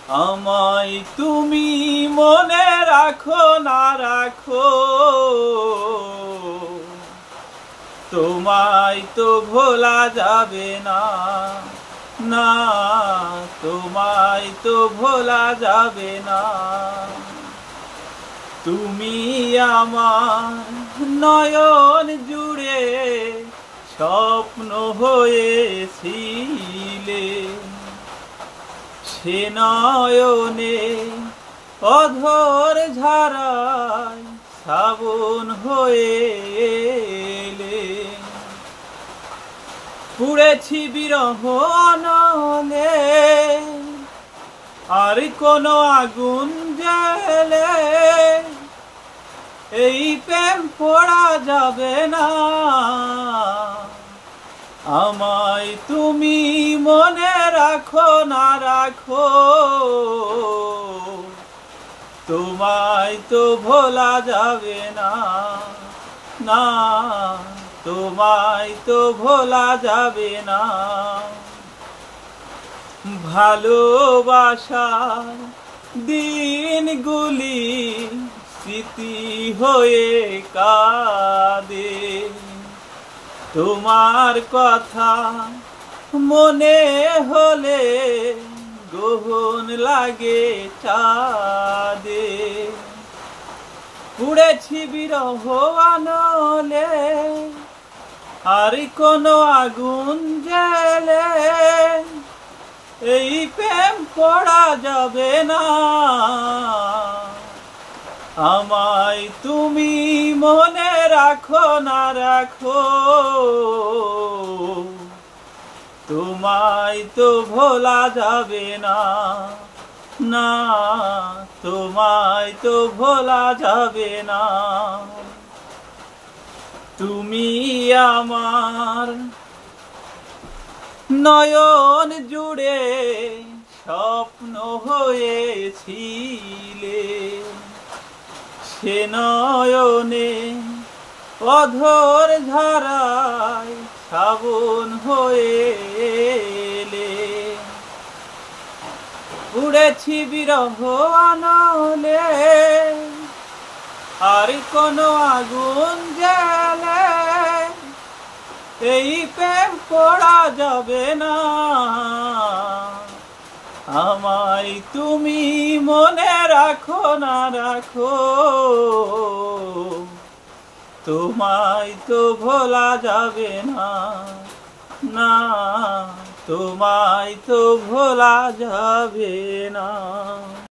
আমায় তুমি মনে রাখো না রাখো, তোমায় তো ভোলা যাবে না, না তোমায় তো ভোলা যাবে না। তুমি আমার নয়ন জুড়ে স্বপ্ন হয়েছিলে, সে নয়নে অধর ঝরায় শ্রাবণ হয়ে এলে। পুড়েছি বিরহ অনলে, আর কোনো আগুন জ্বেলে এই প্রেম পোড়া যাবে না। আমায় তুমি মনে রাখো না রাখো, তোমায় তো ভোলা যাবে না, না তোমায় তো ভোলা যাবে না। ভালোবাসার দিনগুলি স্মৃতি হয়ে কাঁদে, তোমার কথা মনে হলে গহন লাগে চাঁদে। পুড়েছি বিরহ আনলে, আর কোনো আগুন জ্বেলে এই প্রেম পড়া যাবে না। আমায় তুমি মনে রাখো না রাখো, তোমায় তো ভোলা যাবে না, না তোমায় তো ভোলা যাবে না। তুমি আমার নয়ন জুড়ে স্বপ্ন হয়েছিলে, সে নয়নে অধর ঝরায় শ্রাবণ হয়ে এলে। পুড়েছি বিরহ আনলে, আর কোনো আগুন জ্বেলে এই প্রেম পোড়া যাবে না। আমায় তুমি মনে রাখো না রাখো, তোমায় তো ভোলা যাবে না, না তোমায় তো ভোলা যাবে না।